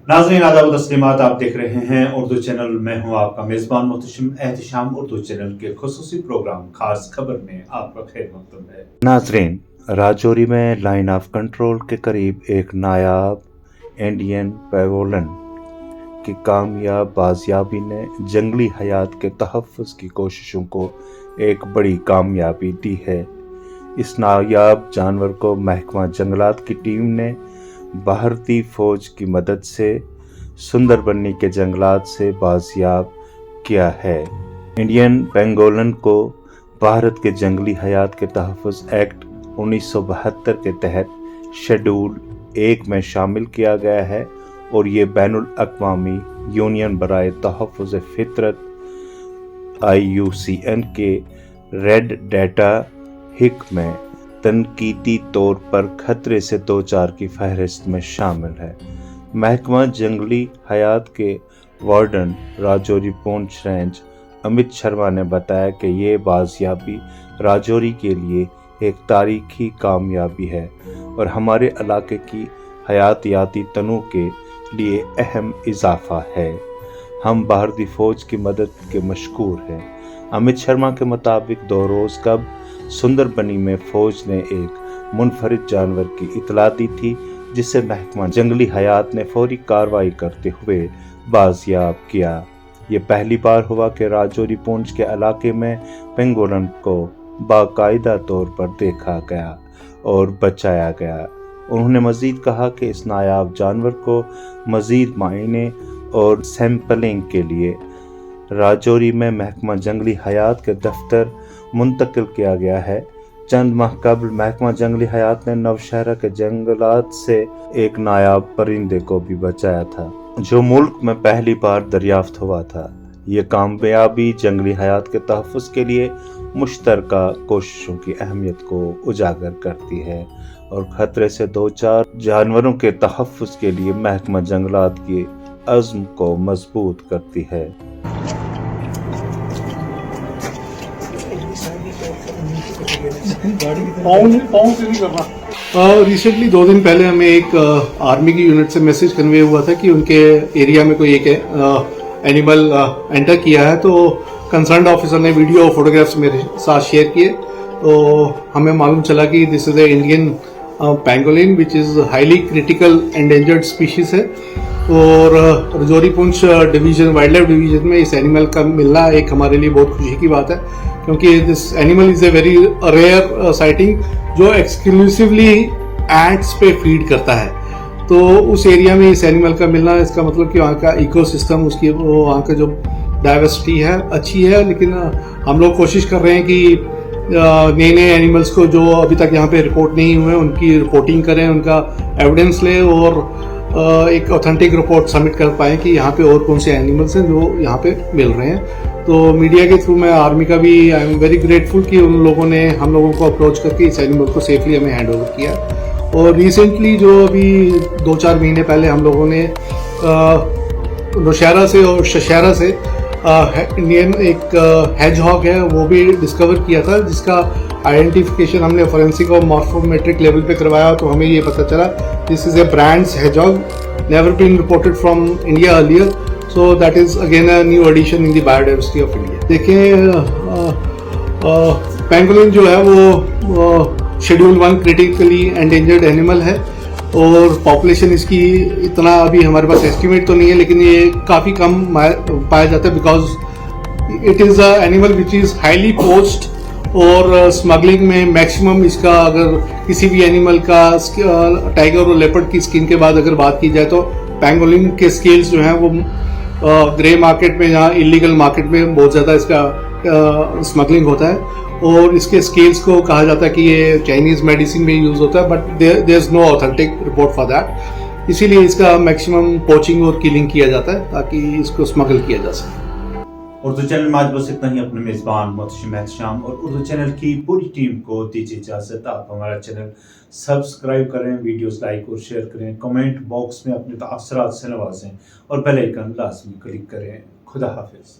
नाज़रीन आदाब तस्लीमात, आप देख रहे हैं उर्दू चैनल। मैं हूं आपका मेज़बान मोहतशिम एहतिशाम। उर्दू चैनल के खुसूसी प्रोग्राम खास खबर में आपका खैर मकदम है। नाज़रीन, राजौरी में लाइन ऑफ कंट्रोल के करीब एक नायाब इंडियन पैगोलन की कामयाब बाजियाबी ने जंगली हयात के तहफ़्फ़ुज़ की कोशिशों को एक बड़ी कामयाबी दी है। इस नायाब जानवर को महकमा जंगलात की टीम ने भारतीय फ़ौज की मदद से सुंदरबनी के जंगलात से बाजियाब किया है। इंडियन पेंगोलन को भारत के जंगली हयात के तहफ़्फ़ुज़ एक्ट 1972 के तहत शेड्यूल 1 में शामिल किया गया है और ये बैनुल अक़वामी यूनियन बराए तहफ़्फ़ुज़ फ़ितरत IUCN के रेड डाटा हिक में तनकीदी तौर पर खतरे से दो चार की फहरिस्त में शामिल है। महकमा जंगली हयात के वार्डन राजौरी पूंछ रेंज अमित शर्मा ने बताया कि ये बाजियाबी राजौरी के लिए एक तारीखी कामयाबी है और हमारे इलाके की हयातियाती तनू के लिए अहम इजाफा है। हम भारतीय फ़ौज की मदद के मशकूर हैं। अमित शर्मा के मुताबिक 2 रोज़ कब सुंदरबनी में फ़ौज ने एक मुनफरिद जानवर की इतला दी थी, जिसे महकमा जंगली हयात ने फौरी कार्रवाई करते हुए बाजियाब किया। ये पहली बार हुआ कि राजौरी पूंछ के इलाके में पेंगोलन को बाकायदा तौर पर देखा गया और बचाया गया। उन्होंने मज़ीद कहा कि इस नायाब जानवर को मज़ीद मायने और सैंपलिंग के लिए राजौरी में महकमा जंगली हयात के दफ्तर मुंतकिल किया गया है। चंद माह कबल महकमा जंगली हयात ने नौशहरा के जंगलात से एक नायाब परिंदे को भी बचाया था, जो मुल्क में पहली बार दरियाफ्त हुआ था। ये कामयाबी जंगली हयात के तहफ़्फ़ुज़ के लिए मुश्तरका कोशिशों की अहमियत को उजागर करती है और खतरे से 2-4 जानवरों के तहफ़्फ़ुज़ के लिए महकमा जंगलात की अज़्म को मजबूत करती है। रिसेंटली 2 दिन पहले हमें एक आर्मी की यूनिट से मैसेज कन्वे हुआ था कि उनके एरिया में कोई एक एनिमल एंटर किया है। तो कंसर्न ऑफिसर ने वीडियो और फोटोग्राफ्स मेरे साथ शेयर किए। तो हमें मालूम चला कि this is A Indian pangolin which is highly critical endangered species है और राजौरी पूंछ डिवीजन वाइल्ड लाइफ डिवीजन में इस एनिमल का मिलना एक हमारे लिए बहुत खुशी की बात है, क्योंकि this animal is a very rare sighting जो एक्सक्लूसिवली एंट्स पे फीड करता है। तो उस एरिया में इस एनिमल का मिलना, इसका मतलब कि वहाँ का इकोसिस्टम, उसकी वहाँ का जो डाइवर्सिटी है अच्छी है। लेकिन हम लोग कोशिश कर रहे हैं कि नए नए एनिमल्स को जो अभी तक यहाँ पे रिपोर्ट नहीं हुए उनकी रिपोर्टिंग करें, उनका एविडेंस लें और एक ऑथेंटिक रिपोर्ट सबमिट कर पाएँ कि यहाँ पे और कौन से एनिमल्स हैं जो यहाँ पे मिल रहे हैं। तो मीडिया के थ्रू मैं आर्मी का भी आई एम वेरी ग्रेटफुल कि उन लोगों ने हम लोगों को अप्रोच करके इस एनिमल को सेफली हमें हैंड ओवर किया। और रिसेंटली जो अभी 2-4 महीने पहले हम लोगों ने नौशहरा से और शशहरा से इंडियन एक हेजहॉग है वो भी डिस्कवर किया था, जिसका आइडेंटिफिकेशन हमने फोरेंसिक और मॉर्फोमेट्रिक लेवल पे करवाया। तो हमें ये पता चला this is a Brandt's hedgehog, never been reported from India earlier, so that is again a new addition in the biodiversity of India. देखिए पेंगोलिन जो है वो शेड्यूल 1 क्रिटिकली एंडेंजर्ड एनिमल है और पॉपुलेशन इसकी इतना अभी हमारे पास एस्टिमेट तो नहीं है, लेकिन ये काफ़ी कम पाया जाता है because it is a animal which is highly poached और स्मगलिंग में मैक्सिमम इसका, अगर किसी भी एनिमल का टाइगर और लेपर्ड की स्किन के बाद अगर बात की जाए तो पेंगोलिन के स्केल्स जो हैं वो ग्रे मार्केट में, जहाँ इलीगल मार्केट में बहुत ज़्यादा इसका स्मगलिंग होता है और इसके स्केल्स को कहा जाता है कि ये चाइनीज़ मेडिसिन में यूज़ होता है, but there is no authentic report for that. इसीलिए इसका मैक्सिमम पोचिंग और किलिंग किया जाता है ताकि इसको स्मगल किया जा सके। उर्दू चैनल में आज बस इतना ही। अपने मेज़बान मोहतशिम एहतिशाम और उर्दू चैनल की पूरी टीम को दीजिए इजाज़त। आप हमारा चैनल सब्सक्राइब करें, वीडियोस लाइक और शेयर करें, कमेंट बॉक्स में अपने तासरात से नवाजें और बेल आइकन लाजमी क्लिक करें। खुदा हाफिज़।